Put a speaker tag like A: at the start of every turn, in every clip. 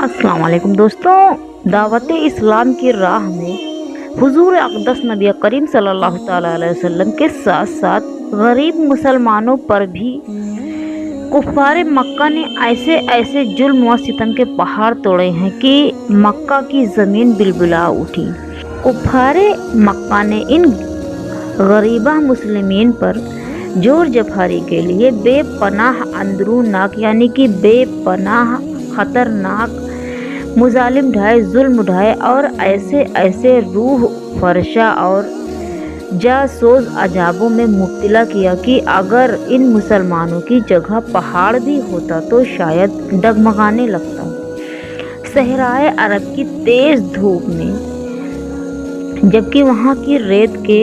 A: अस्सलाम वालेकुम दोस्तों। दावत इस्लाम की राह में हुजूर अक़दस नबी करीम सल्लल्लाहु ताला अलैहि वसल्लम के साथ साथ गरीब मुसलमानों पर भी कुफ़ार मक्का ने ऐसे ऐसे जुल्म व सितम के पहाड़ तोड़े हैं कि मक्का की ज़मीन बिलबिला उठी। कुफ़ार मक्का ने इन गरीबा मुसलमीन पर जोर जफारी के लिए बेपनाह अंदरूनाक यानी कि बेपनाह खतरनाक मुजालिम ढाए, जुल्म ढाए और ऐसे ऐसे रूह फरशा और जासोज अजाबों में मुब्तला किया कि अगर इन मुसलमानों की जगह पहाड़ भी होता तो शायद डगमगाने लगता। सहराए अरब की तेज़ धूप में जबकि वहाँ की रेत के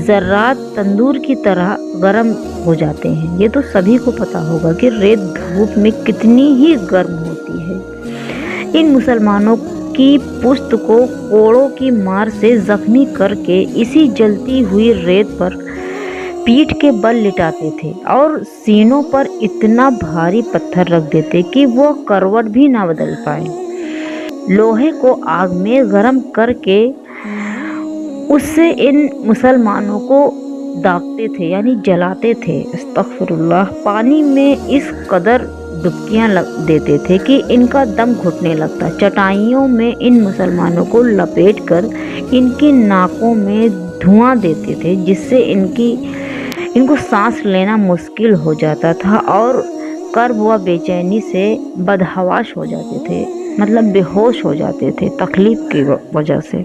A: ज़र्रात तंदूर की तरह गर्म हो जाते हैं। ये तो सभी को पता होगा कि रेत धूप में कितनी ही गर्म होती है। इन मुसलमानों की पुश्त को कोड़ों की मार से जख्मी करके इसी जलती हुई रेत पर पीठ के बल लिटाते थे और सीनों पर इतना भारी पत्थर रख देते कि वो करवट भी ना बदल पाए। लोहे को आग में गर्म करके उससे इन मुसलमानों को दागते थे यानी जलाते थे। अस्तगफिरुल्लाह। पानी में इस कदर डुबकियां देते थे कि इनका दम घुटने लगता। चटाइयों में इन मुसलमानों को लपेटकर इनकी नाकों में धुआं देते थे जिससे इनको सांस लेना मुश्किल हो जाता था और कर्ब व बेचैनी से बदहवाश हो जाते थे, मतलब बेहोश हो जाते थे तकलीफ की वजह से।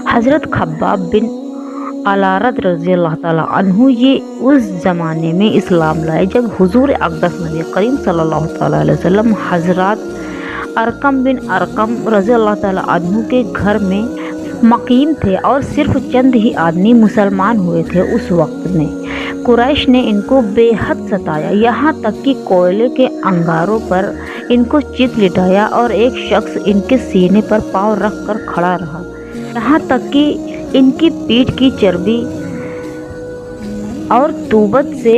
A: हज़रत खब्बाब बिन अलारत रज़ी अल्लाह ताला अन्हु ये उस ज़माने में इस्लाम लाए जब हुजूर अक़दस नबी करीम सल्लल्लाहु ताला अलैहि वसल्लम हज़रत अरकम बिन अरकम रज़ी अल्लाह ताला अन्हु के घर में मकीम थे और सिर्फ चंद ही आदमी मुसलमान हुए थे। उस वक्त में कुरैश ने इनको बेहद सताया, यहाँ तक कि कोयले के अंगारों पर इनको चित लिटाया और एक शख्स इनके सीने पर पाँव रख कर खड़ा रहा, यहाँ तक कि इनकी पीठ की चर्बी और तूबत से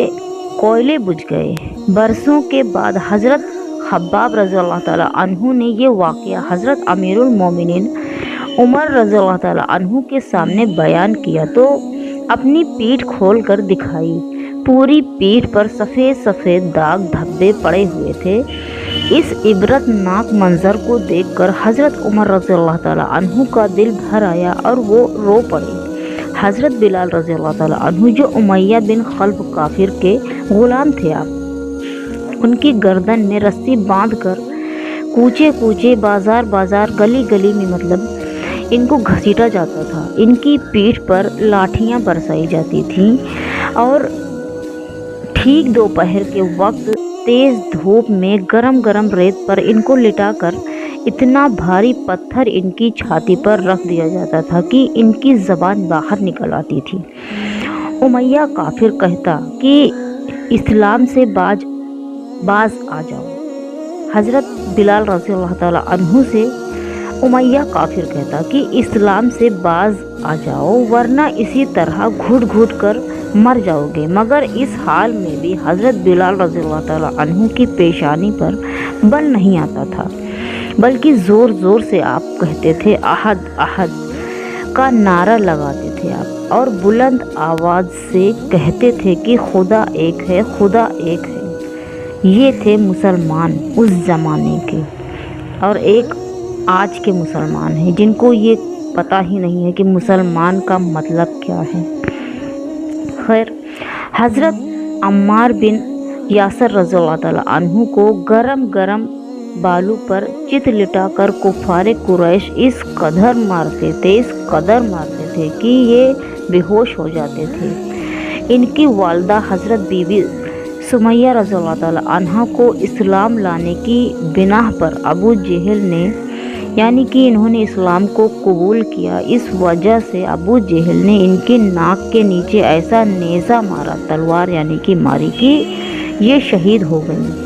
A: कोयले बुझ गए। बरसों के बाद हज़रत खब्बाब रज़ी अल्लाह ताला अन्हु ने ये वाक़या हज़रत अमीरुल मोमिनीन उमर रज़ी अल्लाह ताला अन्हु के सामने बयान किया तो अपनी पीठ खोल कर दिखाई। पूरी पीठ पर सफ़ेद सफ़ेद दाग धब्बे पड़े हुए थे। इस इबरतनाक मंजर को देखकर हज़रत उमर रज़ी अल्लाह ताला अन्हु का दिल भर आया और वो रो पड़े। हज़रत बिलाल रज़ी अल्लाह ताला अन्हु जो उमैया बिन खल्फ काफिर के ग़ुलाम थे, आप उनकी गर्दन में रस्सी बांधकर कूचे कूचे बाज़ार बाज़ार गली गली में मतलब इनको घसीटा जाता था। इनकी पीठ पर लाठियाँ बरसाई जाती थीं और ठीक दोपहर के वक्त तेज़ धूप में गरम गरम रेत पर इनको लिटाकर इतना भारी पत्थर इनकी छाती पर रख दिया जाता था कि इनकी ज़बान बाहर निकल आती थी। उमैया काफिर कहता कि इस्लाम से बाज आ जाओ। हज़रत बिलाल रज़ी अल्लाह ताला अन्हु से उमैया काफिर कहता कि इस्लाम से बाज आ जाओ वरना इसी तरह घुट घुट कर मर जाओगे। मगर इस हाल में भी हज़रत बिलाल रज़ी अल्लाह ताला अन्हु की पेशानी पर बल नहीं आता था, बल्कि ज़ोर ज़ोर से आप कहते थे अहद अहद का नारा लगाते थे आप और बुलंद आवाज़ से कहते थे कि खुदा एक है, खुदा एक है। ये थे मुसलमान उस ज़माने के और एक आज के मुसलमान हैं जिनको ये पता ही नहीं है कि मुसलमान का मतलब क्या है। खैर, हज़रत अम्मार बिन यासर रज़ी अल्लाह ताला अन्हु को गरम गरम बालू पर चित लिटाकर कुफ़ारे कुरैश इस कदर मारते थे कि ये बेहोश हो जाते थे। इनकी वालदा हज़रत बीबी सुमैया रज़ी अल्लाह ताला अन्हा को इस्लाम लाने की बिनाह पर अबू जहल ने यानी कि इन्होंने इस्लाम को कबूल किया, इस वजह से अबू जहल ने इनकी नाक के नीचे ऐसा नेज़ा मारा, तलवार यानी कि मारी कि ये शहीद हो गई।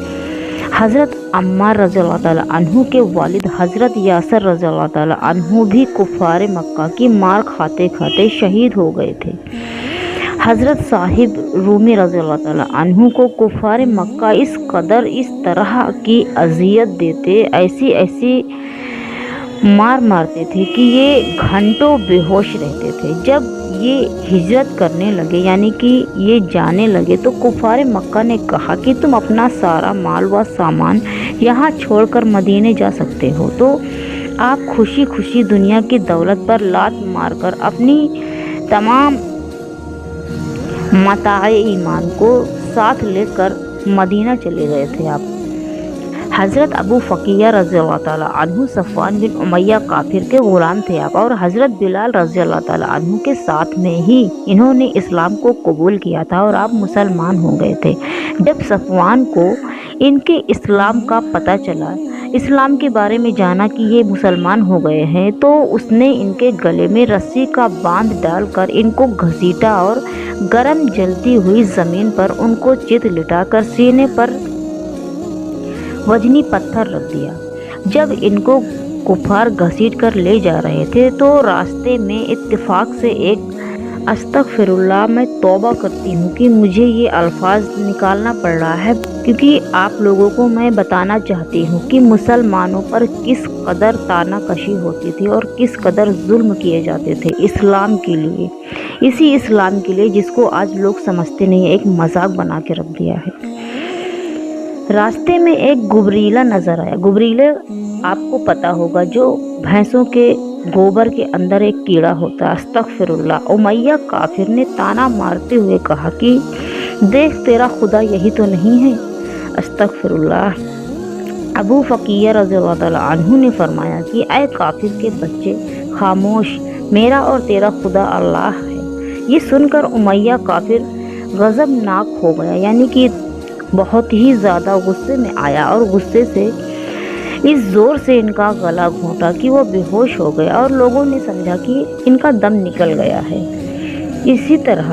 A: हज़रत अम्मार रज़ी अल्लाह ताला अन्हु के वालिद हज़रत यासर रज़ी अल्लाह ताला अन्हु भी कुफ़ार मक्का की मार खाते खाते शहीद हो गए थे। حضرت صاحب رومی رضی اللہ تعالیٰ عنہ کو کفار مکہ اس قدر اس طرح کی اذیت دیتے، ایسی مارتے تھے کہ یہ گھنٹوں بے ہوش رہتے تھے۔ جب یہ ہجرت کرنے لگے یعنی کہ یہ جانے لگے تو کفار مکہ نے کہا کہ تم اپنا سارا مال و سامان یہاں چھوڑ کر مدینے جا سکتے ہو، تو آپ خوشی خوشی دنیا کی دولت پر لات مار کر اپنی تمام متاع ایمان کو ساتھ لے کر مدینہ چلے گئے تھے۔ آپ حضرت ابو فقیہ رضی اللہ تعالیٰ عنہ صفوان بن امیہ کافر کے غلام تھے آپ، اور حضرت بلال رضی اللہ تعالیٰ عنہ کے ساتھ میں ہی انہوں نے اسلام کو قبول کیا تھا اور آپ مسلمان ہو گئے تھے۔ جب صفوان کو ان کے اسلام کا پتہ چلا، اسلام کے بارے میں جانا کہ یہ مسلمان ہو گئے ہیں، تو اس نے ان کے گلے میں رسی کا باندھ ڈال کر ان کو گھسیٹا اور گرم جلتی ہوئی زمین پر ان کو چت لٹا کر سینے پر وزنی پتھر رکھ دیا۔ جب ان کو کفار گھسیٹ کر لے جا رہے تھے تو راستے میں اتفاق سے ایک استغفر اللہ، میں توبہ کرتی ہوں کہ مجھے یہ الفاظ نکالنا پڑ رہا ہے کیونکہ آپ لوگوں کو میں بتانا چاہتی ہوں کہ مسلمانوں پر کس قدر طعنہ کشی ہوتی تھی اور کس قدر ظلم کیے جاتے تھے اسلام کے لیے، اسی اسلام کے لیے جس کو آج لوگ سمجھتے نہیں، ایک مذاق بنا کے رکھ دیا ہے۔ راستے میں ایک گبریلا نظر آیا۔ گبریلے آپ کو پتہ ہوگا جو بھینسوں کے گوبر کے اندر ایک کیڑا ہوتا ہے۔ استغفر اللہ۔ امیہ کافر نے طعنہ مارتے ہوئے کہا کہ دیکھ تیرا خدا یہی تو نہیں ہے۔ استغفر اللہ۔ ابو فقیہ رضی اللہ تعالیٰ عنہ نے فرمایا کہ اے کافر کے بچے، خاموش، میرا اور تیرا خدا اللہ ہے۔ یہ سن کر امیہ کافر غضبناک ہو گیا، یعنی کہ بہت ہی زیادہ غصے میں آیا اور غصے سے اس زور سے ان کا گلا گھونٹا کہ وہ بے ہوش ہو گیا اور لوگوں نے سمجھا کہ ان کا دم نکل گیا ہے۔ اسی طرح